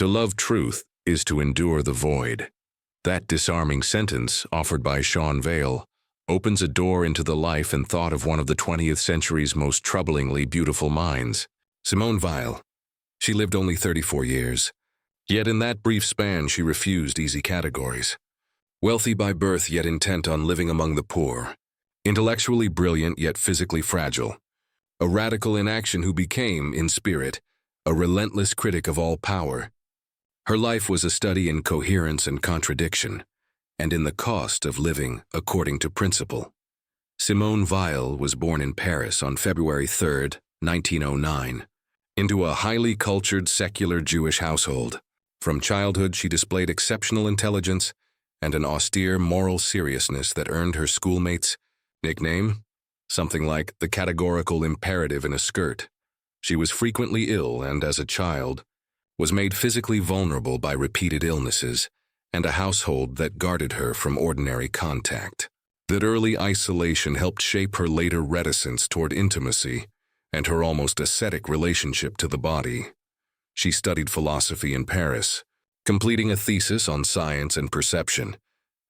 To love truth is to endure the void. That disarming sentence, offered by Sean Vale, opens a door into the life and thought of one of the 20th century's most troublingly beautiful minds, Simone Weil. She lived only 34 years. Yet in that brief span she refused easy categories. Wealthy by birth yet intent on living among the poor. Intellectually brilliant yet physically fragile. A radical in action who became, in spirit, a relentless critic of all power. Her life was a study in coherence and contradiction, and in the cost of living according to principle. Simone Weil was born in Paris on February 3, 1909, into a highly cultured secular Jewish household. From childhood she displayed exceptional intelligence and an austere moral seriousness that earned her schoolmates' nickname, something like the categorical imperative in a skirt. She was frequently ill and, as a child, was made physically vulnerable by repeated illnesses and a household that guarded her from ordinary contact. That early isolation helped shape her later reticence toward intimacy and her almost ascetic relationship to the body. She studied philosophy in Paris, completing a thesis on science and perception,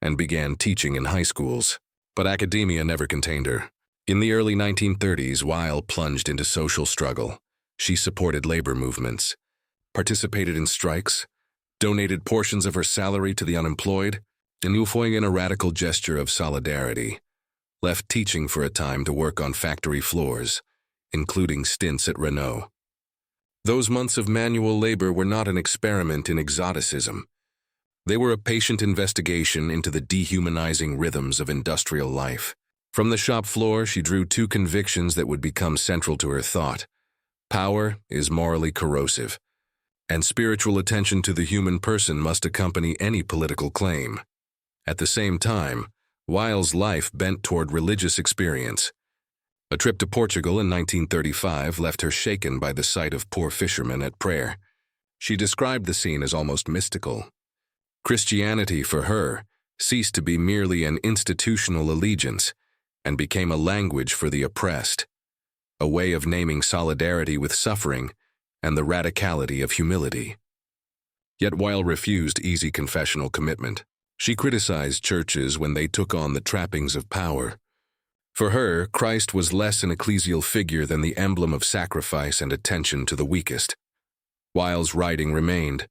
and began teaching in high schools. But academia never contained her. In the early 1930s, Weil plunged into social struggle. She supported labor movements, participated in strikes, donated portions of her salary to the unemployed, and in a radical gesture of solidarity, left teaching for a time to work on factory floors, including stints at Renault. Those months of manual labor were not an experiment in exoticism. They were a patient investigation into the dehumanizing rhythms of industrial life. From the shop floor, she drew two convictions that would become central to her thought. Power is morally corrosive, and spiritual attention to the human person must accompany any political claim. At the same time, Weil's life bent toward religious experience. A trip to Portugal in 1935 left her shaken by the sight of poor fishermen at prayer. She described the scene as almost mystical. Christianity, for her, ceased to be merely an institutional allegiance and became a language for the oppressed, a way of naming solidarity with suffering and the radicality of humility. Yet Weil refused easy confessional commitment. She criticized churches when they took on the trappings of power. For her, Christ was less an ecclesial figure than the emblem of sacrifice and attention to the weakest. Weil's writing remained,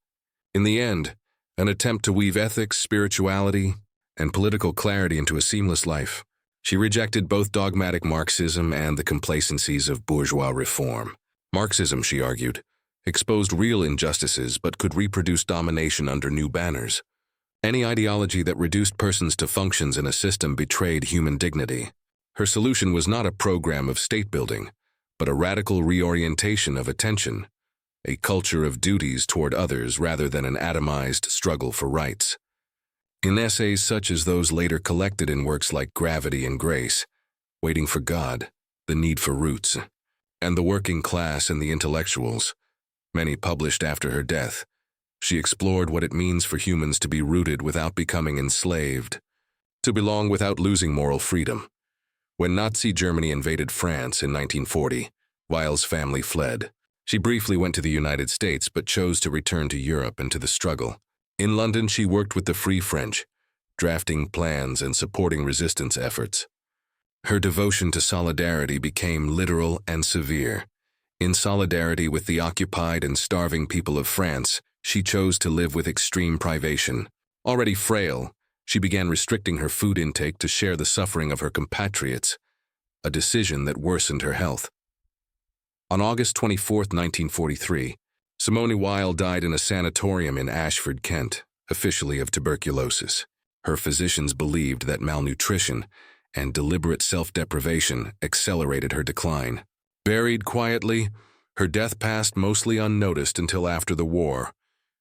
in the end, an attempt to weave ethics, spirituality, and political clarity into a seamless life. She rejected both dogmatic Marxism and the complacencies of bourgeois reform. Marxism, she argued, exposed real injustices but could reproduce domination under new banners. Any ideology that reduced persons to functions in a system betrayed human dignity. Her solution was not a program of state-building, but a radical reorientation of attention, a culture of duties toward others rather than an atomized struggle for rights. In essays such as those later collected in works like Gravity and Grace, Waiting for God, The Need for Roots, and The Working Class and the Intellectuals, many published after her death, she explored what it means for humans to be rooted without becoming enslaved, to belong without losing moral freedom. When Nazi Germany invaded France in 1940, Weil's family fled. She briefly went to the United States but chose to return to Europe and to the struggle. In London, she worked with the Free French, drafting plans and supporting resistance efforts. Her devotion to solidarity became literal and severe. In solidarity with the occupied and starving people of France, she chose to live with extreme privation. Already frail, she began restricting her food intake to share the suffering of her compatriots, a decision that worsened her health. On August 24, 1943, Simone Weil died in a sanatorium in Ashford, Kent, officially of tuberculosis. Her physicians believed that malnutrition and deliberate self-deprivation accelerated her decline. Buried quietly, her death passed mostly unnoticed until after the war,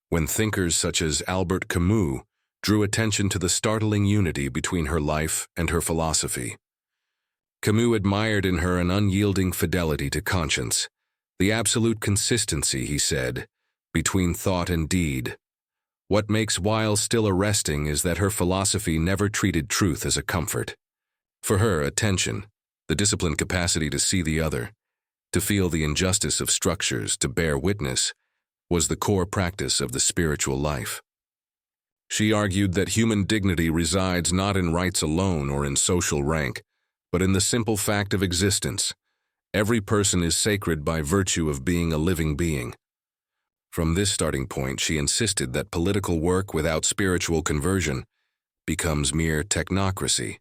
when thinkers such as Albert Camus drew attention to the startling unity between her life and her philosophy. Camus admired in her an unyielding fidelity to conscience, the absolute consistency, he said, between thought and deed. What makes Weil still arresting is that her philosophy never treated truth as a comfort. For her, attention, the disciplined capacity to see the other, to feel the injustice of structures, to bear witness, was the core practice of the spiritual life. She argued that human dignity resides not in rights alone or in social rank, but in the simple fact of existence. Every person is sacred by virtue of being a living being. From this starting point, she insisted that political work without spiritual conversion becomes mere technocracy.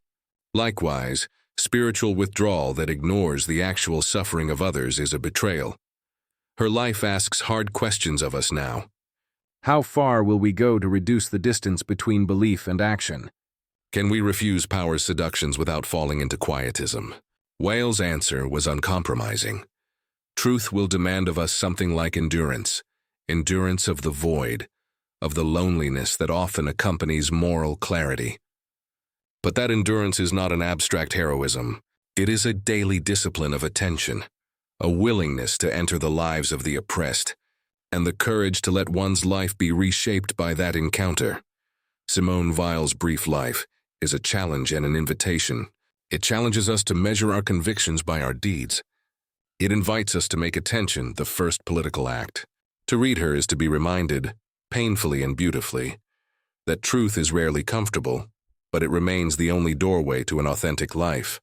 Likewise, spiritual withdrawal that ignores the actual suffering of others is a betrayal. Her life asks hard questions of us now. How far will we go to reduce the distance between belief and action? Can we refuse power's seductions without falling into quietism? Whale's answer was uncompromising. Truth will demand of us something like endurance of the void, of the loneliness that often accompanies moral clarity. But that endurance is not an abstract heroism. It is a daily discipline of attention, a willingness to enter the lives of the oppressed, and the courage to let one's life be reshaped by that encounter. Simone Weil's brief life is a challenge and an invitation. It challenges us to measure our convictions by our deeds. It invites us to make attention the first political act. To read her is to be reminded, painfully and beautifully, that truth is rarely comfortable, but it remains the only doorway to an authentic life.